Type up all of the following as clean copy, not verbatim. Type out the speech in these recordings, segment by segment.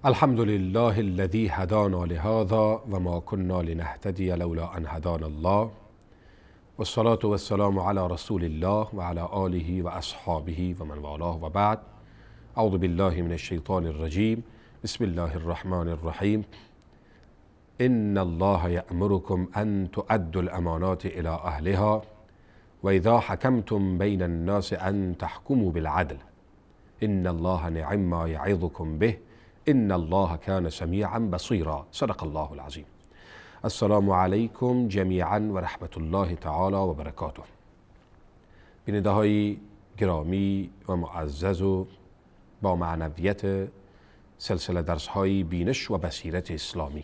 الحمد لله الذي هدانا لهذا وما كنا لنهتدي لولا أن هدانا الله والصلاة والسلام على رسول الله وعلى آله وأصحابه ومن والاه وبعد. أعوذ بالله من الشيطان الرجيم. بسم الله الرحمن الرحيم. إن الله يأمركم أن تؤدوا الأمانات إلى أهلها وإذا حكمتم بين الناس أن تحكموا بالعدل إن الله نعم ما يعظكم به إن الله كان سميعا بصيرا. صدق الله العظيم. السلام علیکم جمیعا و رحمت الله تعالی و برکاته. بیننده های گرامی و معزز و با معنویت سلسله درس های بینش و بصیرت اسلامی،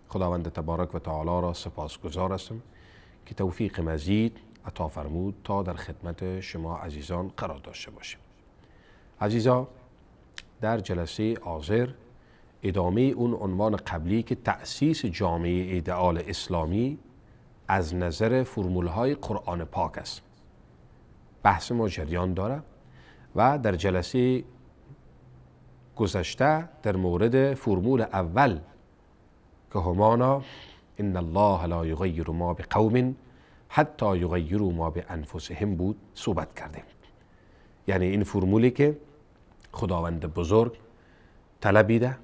خداوند تبارک و تعالی را سپاسگزار هستم که توفیق مزید عطا فرمود تا در خدمت شما عزیزان قرار داشته باشیم. عزیزان، در جلسه حاضر ادامه اون عنوان قبلی که تأسیس جامعه ایدئال اسلامی از نظر فرمولهای قرآن پاک است، بحث ما جریان داره و در جلسه گذشته در مورد فرمول اول که همانا ان الله لا یغیر ما بقوم حتی یغیروا ما بانفسهم بود صحبت کردیم. یعنی این فرمولی که خداوند بزرگ طلبیده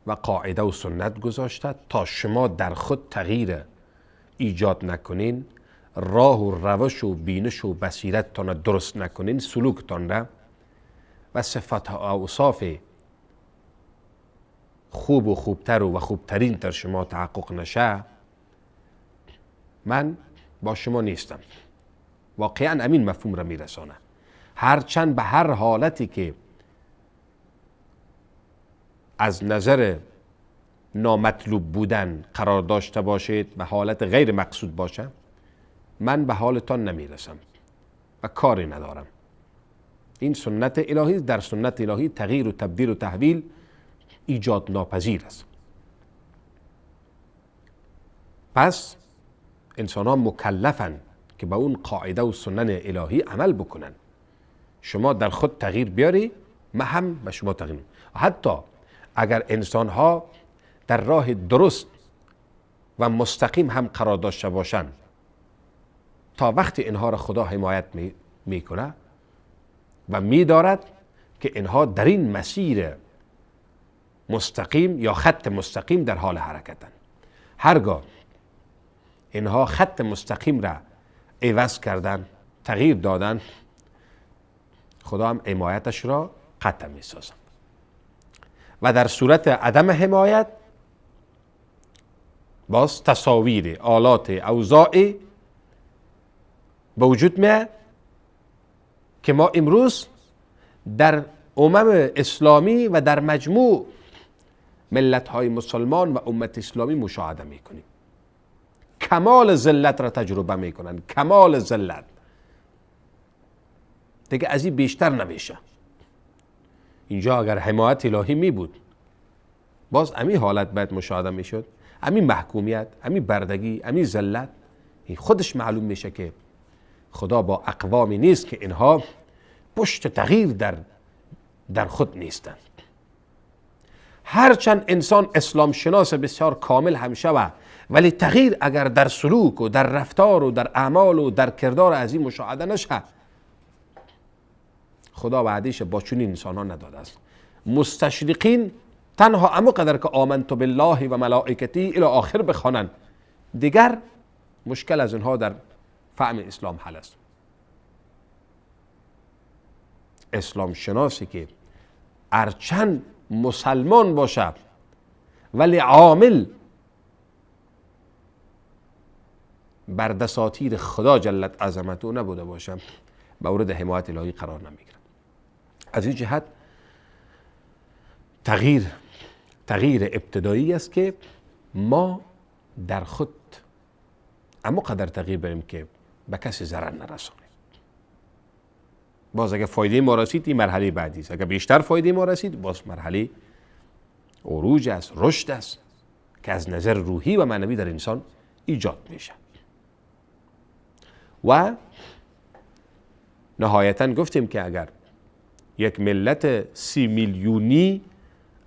و قاعده و سنت گذاشته تا شما در خود تغییر ایجاد نکنین، راه و روش و بینش و بصیرتتان درست نکنین، سلوکتان را و صفات و اوصاف خوب و خوبتر و خوبترین در شما تحقق نشه، من با شما نیستم. واقعا امین مفهوم را میرسانه. هرچند به هر حالتی که از نظر نامطلوب بودن قرار داشته باشید و حالت غیر مقصود باشه، من به حالتان نمیرسم و کاری ندارم. این سنت الهی، در سنت الهی تغییر و تبدیل و تحویل ایجاد ناپذیر است. پس انسان ها مکلفن که به اون قاعده و سنن الهی عمل بکنن. شما در خود تغییر بیاری، من هم به شما تغییر. حتی اگر انسان ها در راه درست و مستقیم هم قرار داشته باشند، تا وقتی اینها را خدا حمایت میکنه و میدارد که اینها در این مسیر مستقیم یا خط مستقیم در حال حرکتن. هرگاه اینها خط مستقیم را عوض کردن، تغییر دادن، خدا هم حمایتش را قطع میسازن. و در صورت عدم حمایت باز تصاویر آلات اوضاع به وجود میاد که ما امروز در امم اسلامی و در مجموع ملت های مسلمان و امت اسلامی مشاهده میکنیم. کمال ذلت را تجربه میکنن، کمال ذلت دیگه از این بیشتر نمیشه. اینجا اگر حمایت الهی می بود، باز امی حالت باید مشاهده می شد، امی محکومیت، امی بردگی، امی ذلت. این خودش معلوم میشه که خدا با اقوامی نیست که اینها پشت تغییر در خود نیستند. هرچند انسان اسلام شناس بسیار کامل هم شود، ولی تغییر اگر در سلوک و در رفتار و در اعمال و در کردار از این مشاهده نشه، خدا وعدهش با چنین انسان ها نداده است. مستشرقین تنها اما قدر که آمنت بالله و ملائکتی الی آخر بخوانند، دیگر مشکل از اینها در فهم اسلام حل است. اسلام شناسی که هرچند مسلمان باشه ولی عامل بر دساتیر خدا جلت عظمته نبوده باشه، مورد حمایت الهی قرار نمیگیره. از این جهت تغییر ابتدایی است که ما در خود اما قدر تغییر بریم که به کسی ضرر نرسانیم. باز اگر فایده ما رسید این مرحله بعدی است. اگر بیشتر فایده ما رسید باز مرحله عروج است، رشد است که از نظر روحی و معنوی در انسان ایجاد میشه. و نهایتا گفتیم که اگر یک ملت 30 میلیونی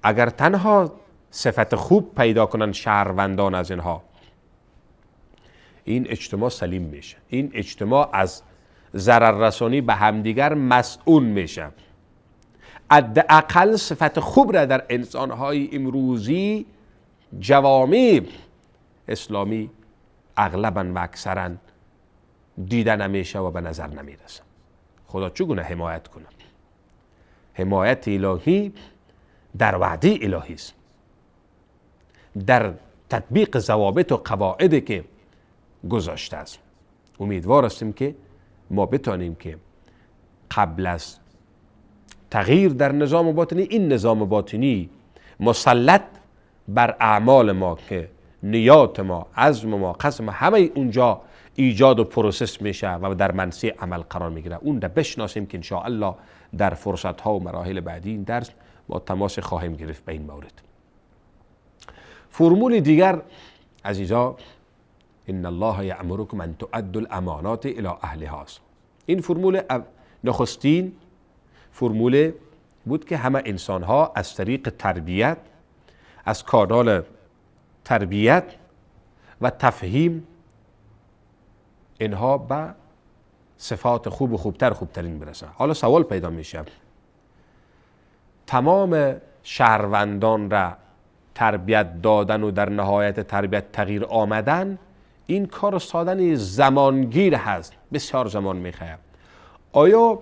اگر تنها صفت خوب پیدا کنن شهروندان از اینها، این اجتماع سلیم میشه، این اجتماع از ضرر رسانی به همدیگر مسئول میشه. حداقل صفت خوب را در انسانهای امروزی جوامع اسلامی اغلبا و اکثرا دیده نمیشه و به نظر نمیرسه. خدا چگونه حمایت کنه؟ حمایت الهی در وعده الهی است، در تطبیق ضوابط و قواعدی که گذاشته است. امیدوار هستیم که ما بتانیم که قبل از تغییر در نظام باطنی، این نظام باطنی مسلط بر اعمال ما که نیات ما، عزم ما، قسم ما همه اونجا ایجاد و پروسس میشه و در منصه عمل قرار میگیره، اون را بشناسیم که انشاءالله در فرصت ها و مراحل بعدی این درس با تماس خواهیم گرفت به این مورد. فرمول دیگر عزیزا، ان الله یأمرکم ان تؤدوا الامانات الی اهلها. این فرمول نخستین فرمول بود که همه انسان ها از طریق تربیت، از کانال تربیت و تفهیم اینها به صفات خوب و خوبترین برسن. حالا سوال پیدا میشه، تمام شهروندان را تربیت دادن و در نهایت تربیت تغییر آمدن، این کار سادن زمانگیر هست، بسیار زمان میخواهد. آیا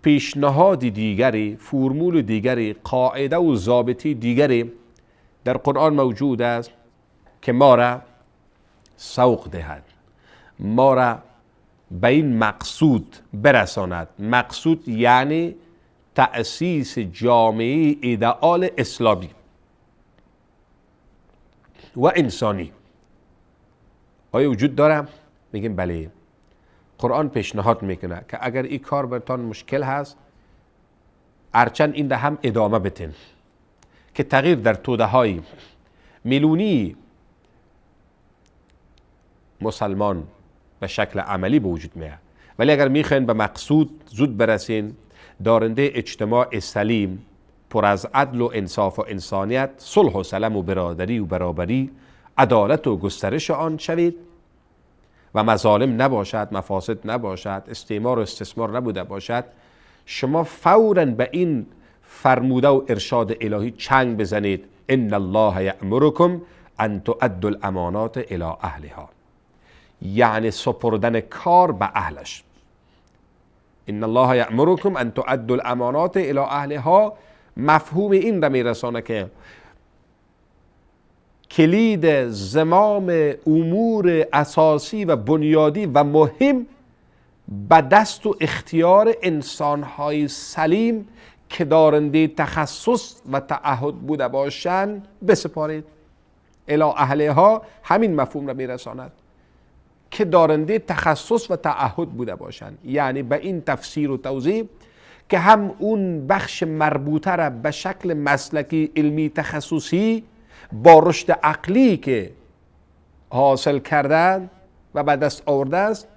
پیشنهاد دیگری، فرمول دیگری، قاعده و ضابطی دیگری در قرآن موجود است که ما را سوق دهد، ما را به این مقصود برساند؟ مقصود یعنی تأسیس جامعه ایدئال اسلامی و انسانی. آیا وجود داره؟ میگیم بله. قرآن پیشنهاد میکنه که اگر این کار برتان مشکل هست، هرچند این ده هم ادامه بتین که تغییر در توده های میلیونی مسلمان به شکل عملی به وجود میاد، ولی اگر میخواین به مقصود زود برسین، دارنده اجتماع سلیم پر از عدل و انصاف و انسانیت، صلح و سلام و برادری و برابری، عدالت و گسترش آن شوید و مظالم نباشد، مفاسد نباشد، استعمار و استثمار نبوده باشد، شما فوراً به این فرموده و ارشاد الهی چنگ بزنید: ان الله یأمرکم ان تؤدوا الامانات الی اهلها، یعنی سپردن کار به اهلش. ان الله یأمرکم ان تؤدوا الامانات الی اهلها مفهوم این را میرسانه که کلید زمام امور اساسی و بنیادی و مهم به دست و اختیار انسانهای سلیم که دارنده تخصص و تعهد بوده باشند بسپارید. الی اهلها همین مفهوم را میرساند که دارنده تخصص و تعهد بوده باشند، یعنی به این تفسیر و توضیح که هم اون بخش مربوطه را به شکل مسلکی علمی تخصصی با رشد عقلی که حاصل کردن و به دست آورده است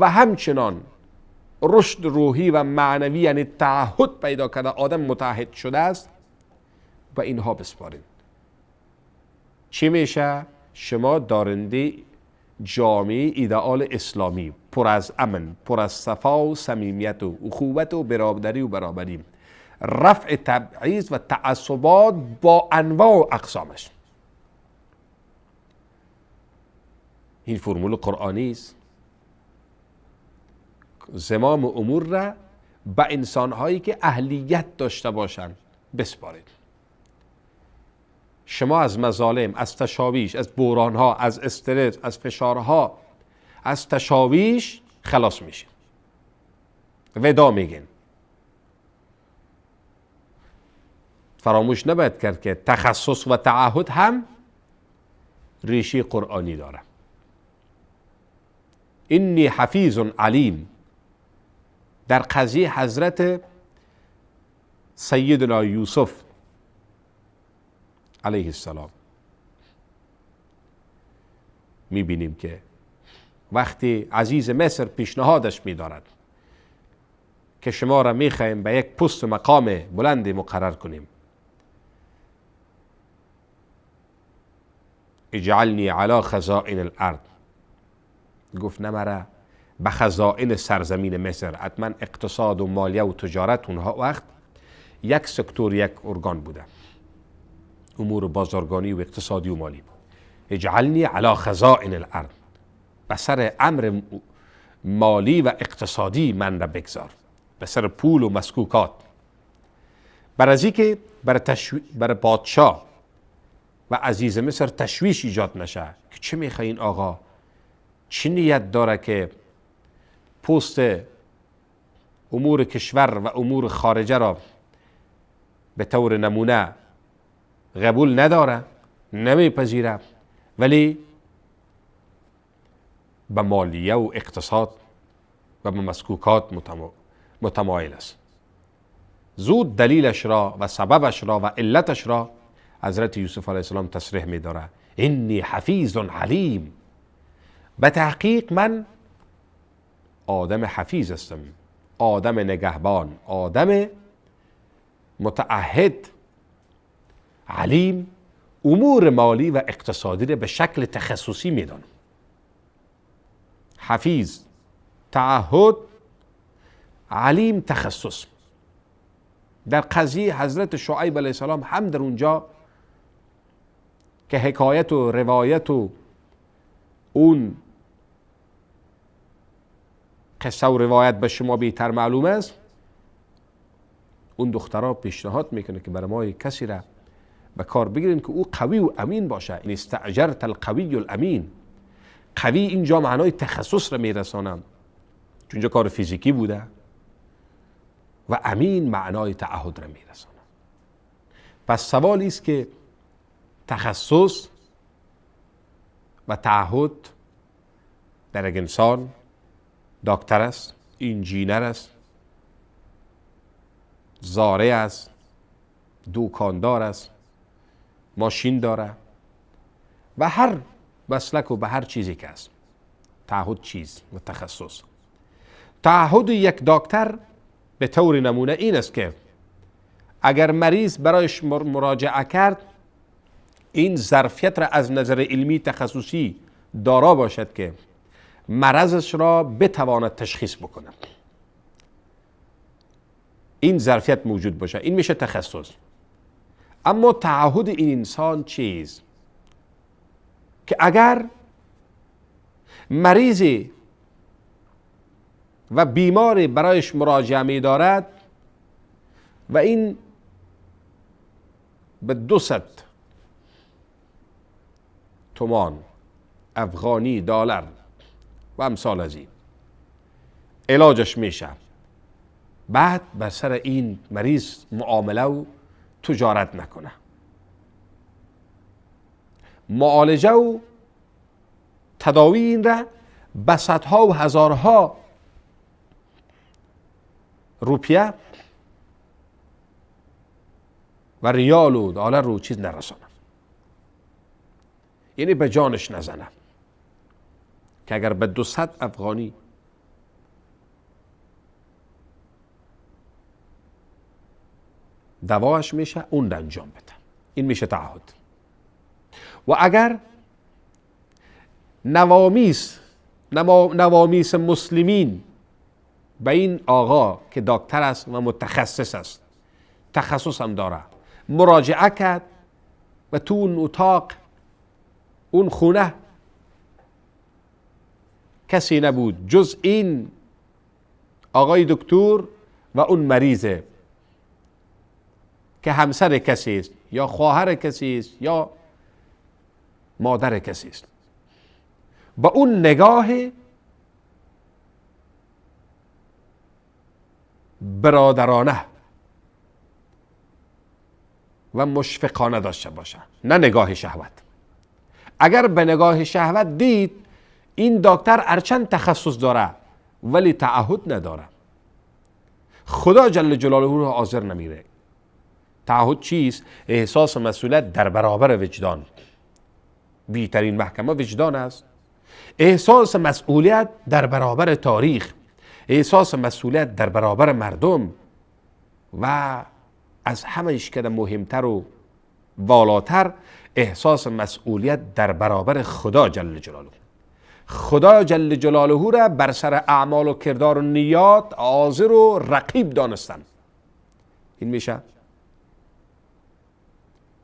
و همچنان رشد روحی و معنوی، یعنی تعهد پیدا کرده، آدم متعهد شده است، و اینها بسپارید. چی میشه؟ شما دارنده جامعه ایدئال اسلامی پر از امن، پر از صفا و صمیمیت و اخوت و برابری، رفع تبعیض و تعصبات با انواع و اقسامش. این فرمول قرآنی است. زمام امور را به انسانهایی که اهلیت داشته باشند بسپارید. شما از مظالم، از تشاویش، از بحرانها، از استرس، از فشارها، از تشاویش خلاص میشین، ودا میگین. فراموش نباید کرد که تخصص و تعهد هم ریشه قرآنی داره. انی حفیظ علیم در قضیه حضرت سیدنا یوسف علیه السلام میبینیم که وقتی عزیز مصر پیشنهادش میدارد که شما را میخواهیم به یک پست مقام بلند مقرر کنیم، اجعلنی علی خزائن الارض، گفت نه مرا به خزائن سرزمین مصر. حتما اقتصاد و مالیه و تجارت اونها وقت یک سکتور، یک ارگان بوده، امور بازرگانی و اقتصادی و مالی. اجعلنی علی خزائن الارض، به سر امر مالی و اقتصادی من را بگذار، به سر پول و مسکوکات. برای که بر پادشاه و عزیز مصر تشویش ایجاد نشه که چه میخواه این آقا، چه نیت داره که پست امور کشور و امور خارجه را به طور نمونه قبول نداره، نمیپذیره، ولی به مالیه و اقتصاد و به مسکوکات متمایل است. زود دلیلش را و سببش را و علتش را حضرت یوسف علیه السلام تصریح می داره. انی حفیظ حلیم، به تحقیق من آدم حفیظ هستم، آدم نگهبان، آدم متعهد، علیم، امور مالی و اقتصادی را به شکل تخصصی می دانم. حفیظ، تعهد، علیم، تخصص. در قضیه حضرت شعیب علیه السلام هم در اونجا که حکایت و روایت و اون قصه و روایت به شما بهتر معلوم است، اون دخترها پیشنهاد میکنه که برای ما کسی را به کار بگیرین که او قوی و امین باشه. این استاجرت القوی الامین. قوی اینجا معنای تخصص را میرسانم، چون اینجا کار فیزیکی بوده، و امین معنای تعهد را میرسانم. پس سوالی است که تخصص و تعهد در یک انسان، دکتر است، انجینر است، زاره است، دوکاندار است، ماشین داره، و هر مسلک و به هر چیزی که است، تعهد چیز و تخصص. تعهد یک دکتر به طور نمونه این است که اگر مریض برایش مراجعه کرد، این ظرفیت را از نظر علمی تخصصی دارا باشد که مرضش را بتواند تشخیص بکند، این ظرفیت موجود باشه، این میشه تخصص. اما تعهد این انسان چیز که اگر مریضی و بیماری برایش مراجعه می دارد و این به 200 تومان افغانی، دلار و امثال از این علاجش میشه، بعد بر سر این مریض معامله و تجارت نکنه، معالجه و تداوی این را به صدها و هزارها روپیه و ریال و دلار رو چیز نرسانه، یعنی به جانش نزنه. که اگر به 200 افغانی دواش میشه، اون انجام بده، این میشه تعهد. و اگر نوامیس مسلمین به این آقا که دکتر است و متخصص است، تخصص هم داره، مراجعه کرد و تو اون اتاق، اون خونه کسی نبود جز این آقای دکتر و اون مریضه که همسر کسی است یا خواهر کسی است یا مادر کسی است، با اون نگاه برادرانه و مشفقانه داشته باشه، نه نگاه شهوت. اگر به نگاه شهوت دید این دکتر ارچند تخصص داره ولی تعهد نداره، خدا جل جلاله رو حاضر نمیره. تعهد چیست؟ احساس مسئولیت در برابر وجدان. بیشترین محکمه وجدان است. احساس مسئولیت در برابر تاریخ، احساس مسئولیت در برابر مردم، و از همه اشکال مهمتر و والاتر احساس مسئولیت در برابر خدا جل جلاله. خدا جل جلاله را بر سر اعمال و کردار و نیات حاضر و رقیب دانستن. این میشه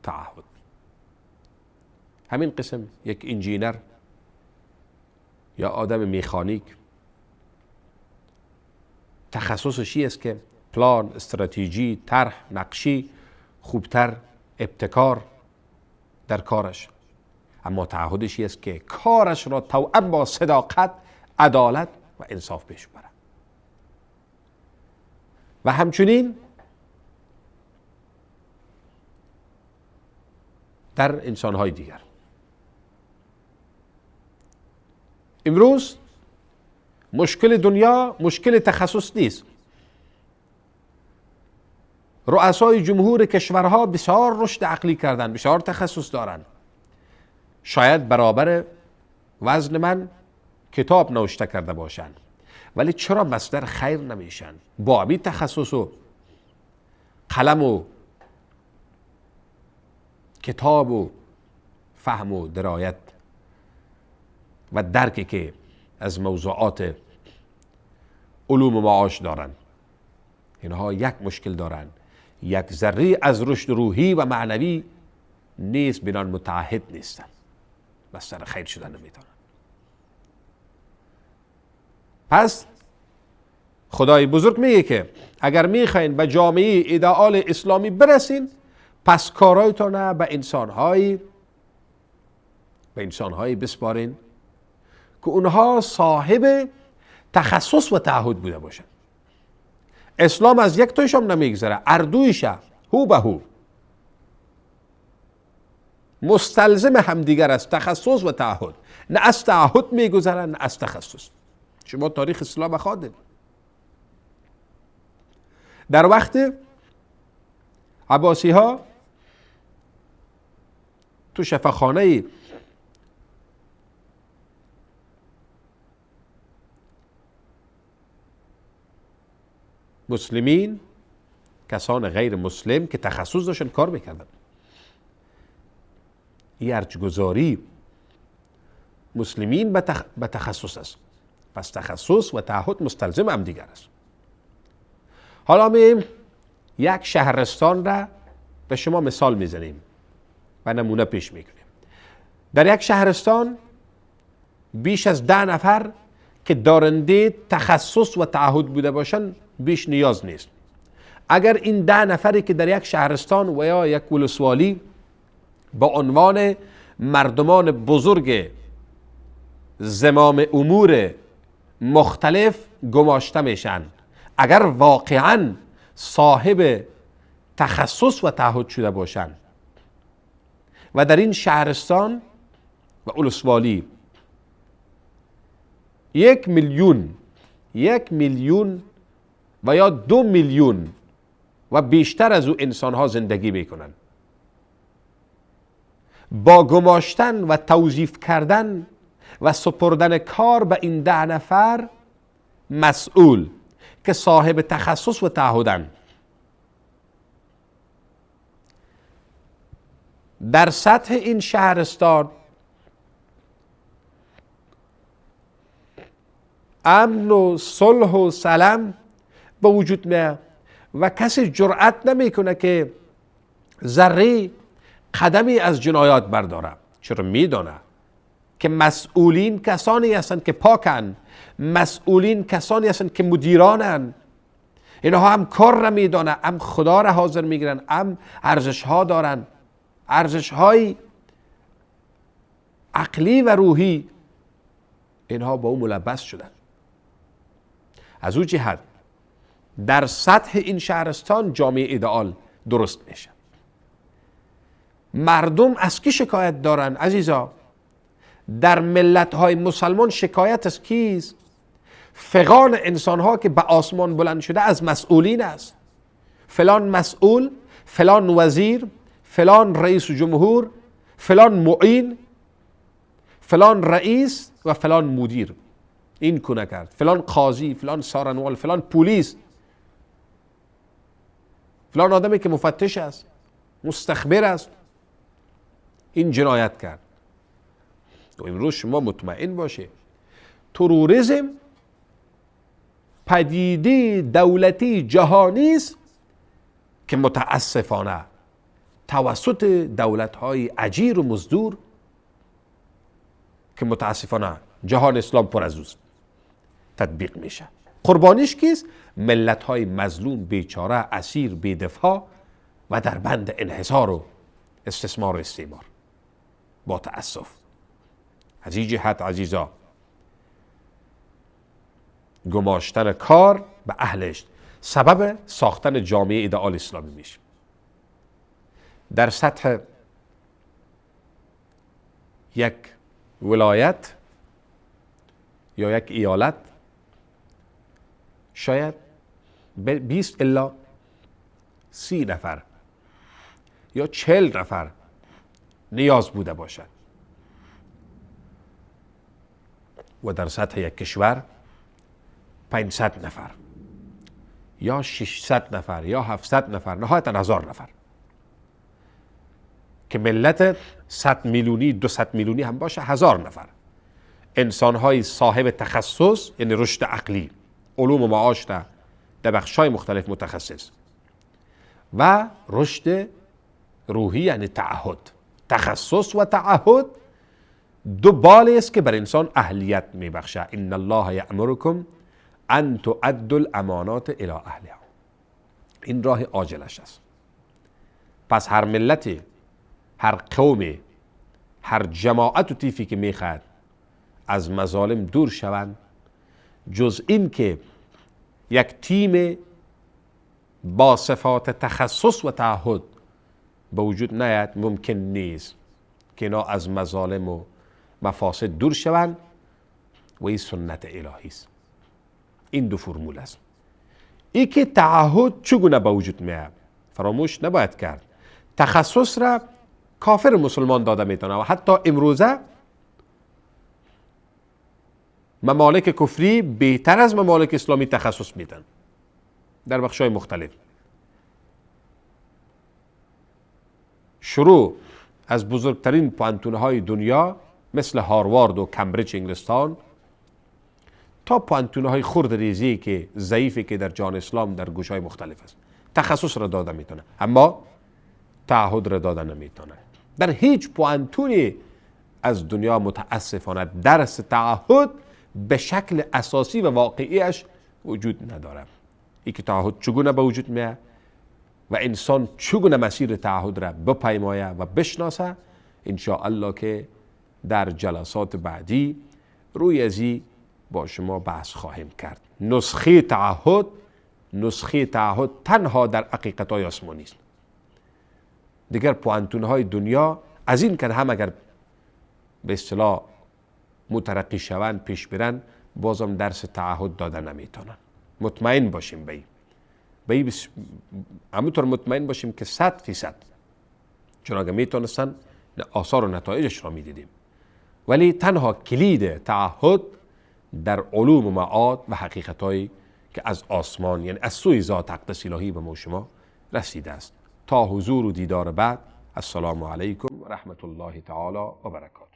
تعهد. همین قسم یک انجینر یا آدم مکانیک تخصصش چی است که پلان، استراتژی، طرح، نقشی، خوبتر ابتکار در کارش، اما تعهدش است که کارش را توأم با صداقت، عدالت و انصاف پیش ببرد. و همچنین در انسان‌های دیگر. امروز مشکل دنیا مشکل تخصص نیست. رؤسای جمهور کشورها بسیار رشد عقلی کردن، بسیار تخصص دارن. شاید برابر وزن من کتاب نوشته کرده باشن، ولی چرا مصدر خیر نمیشن؟ با همین تخصص و قلم و کتاب و فهم و درایت و درکی که از موضوعات علوم معاش دارن، اینها یک مشکل دارن، یک ذره از رشد روحی و معنوی نیست، بنان متعهد نیستن، مصدر خیر شدن نمیتونن. پس خدای بزرگ میگه که اگر میخواین به جامعه ایدئال اسلامی برسین، پس کارایتون به انسانهایی بسپارین که اونها صاحب تخصص و تعهد بوده باشن. اسلام از یک تویش هم نمیگذره، اردویشه هو به هو مستلزم همدیگر است، تخصص و تعهد. نه از تعهد میگذرن نه از تخصص. شما تاریخ اسلام خواندید. در وقت عباسی ها تو شفاخانه مسلمین، کسان غیر مسلم که تخصص داشتن کار میکردن. این ارجگذاری مسلمین به تخصص است. پس تخصص و تعهد مستلزم هم دیگر است. حالا میایم یک شهرستان را به شما مثال میزنیم و نمونه پیش میکنیم. در یک شهرستان بیش از 10 نفر که دارنده تخصص و تعهد بوده باشن بیش نیاز نیست. اگر این 10 نفری که در یک شهرستان و یا یک ولسوالی با عنوان مردمان بزرگ زمام امور مختلف گماشته میشن، اگر واقعا صاحب تخصص و تعهد شده باشن و در این شهرستان و ولسوالی 1 میلیون و یا 2 میلیون و بیشتر از او انسان ها زندگی میکنن، با گماشتن و توظیف کردن و سپردن کار به این 10 نفر مسئول که صاحب تخصص و تعهدن، در سطح این شهرستان امن و صلح و سلام به وجود میاد و کسی جرأت نمیکنه که ذره قدمی از جنایات برداره. چرا؟ میدونه که مسئولین کسانی هستند که پاکن، مسئولین کسانی هستند که مدیرانن، اینها هم کار را میدانن، هم خدا را حاضر میگیرن، هم ارزش ها دارن، ارزش های عقلی و روحی، اینها با اون ملبس شدن. از او جهت در سطح این شهرستان جامعه ایدئال درست میشه. مردم از کی شکایت دارن عزیزا؟ در ملت های مسلمان شکایت از کیست؟ فغان انسان ها که به آسمان بلند شده از مسئولین است. فلان مسئول، فلان وزیر، فلان رئیس جمهور، فلان معین، فلان رئیس و فلان مدیر این کنه کرد، فلان قاضی، فلان سارنوال، فلان پلیس، فلان آدمی که مفتش است، مستخبر است، این جنایت کرد. و امروز شما مطمئن باشه تروریسم پدیده دولتی جهانی است که متاسفانه توسط دولت‌های اجیر و مزدور که متاسفانه جهان اسلام پر از اوست تطبیق میشه. قربانیش کیست؟ ملت‌های مظلوم، بیچاره، اسیر، بی‌دفاع و در بند انحصار و استثمار و استعمار. با تأسف از این جهت عزیزا گماشتن کار به اهلش سبب ساختن جامعه ایدئال اسلامی میشه. در سطح یک ولایت یا یک ایالت شاید 20 الا 30 نفر یا 40 نفر نیاز بوده باشد و در سطح یک کشور 500 نفر یا 600 نفر یا 700 نفر نهایتا 1000 نفر که ملت 100 میلیونی 200 میلیونی هم باشه 1000 نفر انسان‌های صاحب تخصص، یعنی رشد عقلی، علوم و معاشره در بخش‌های مختلف متخصص و رشد روحی، یعنی تعهد. تخصص و تعهد دو بالی است که بر انسان اهلیت میبخشه. ان الله یأمرکم ان تؤدوا الامانات الی اهلها. این راه عاجلش است. پس هر ملتی، هر قومی، هر جماعت و طیفی که میخواد از مظالم دور شوند، جز این که یک تیم با صفات تخصص و تعهد به وجود نیاد، ممکن نیست که اینا از مظالم و مفاسد دور شوند و این سنت الهی است. این دو فرمول است. این که تعهد چگونه به وجود میاد فراموش نباید کرد. تخصص را کافر مسلمان داده میتونه و حتی امروزه ممالک کفری بهتر از ممالک اسلامی تخصص میدن در بخش‌های مختلف. شروع از بزرگترین پوانتون‌های دنیا مثل هاروارد و کمبریج انگلستان تا پوانتون‌های خرد ریزی که ضعیفی که در جهان اسلام در گوش‌های مختلف است، تخصص را داده میتونه اما تعهد را داده نمیتونه. در هیچ پوانتونی از دنیا متاسفانه درس تعهد به شکل اساسی و واقعیش وجود نداره. این که تعهد چگونه به وجود میاد و انسان چگونه مسیر تعهد را بپیمایه و بشناسه، انشاءالله که در جلسات بعدی روی ازی با شما بحث خواهیم کرد. نسخه تعهد تنها در حقیقت‌های آسمانی است. دیگر پوانتون‌های دنیا از این که هم اگر به اصطلاح مترقی شوند پیش برن، بازم درس تعهد داده نمیتونن. مطمئن باشیم به این همونطور مطمئن باشیم که 100% چون اگر میتونستن آثار و نتایجش را میدیدیم. ولی تنها کلید تعهد در علوم و معاد و حقیقتایی که از آسمان، یعنی از سوی ذات اقدس الهی به ما شما رسیده است. تا حضور و دیدار بعد، السلام علیکم و رحمت الله تعالی و برکاته.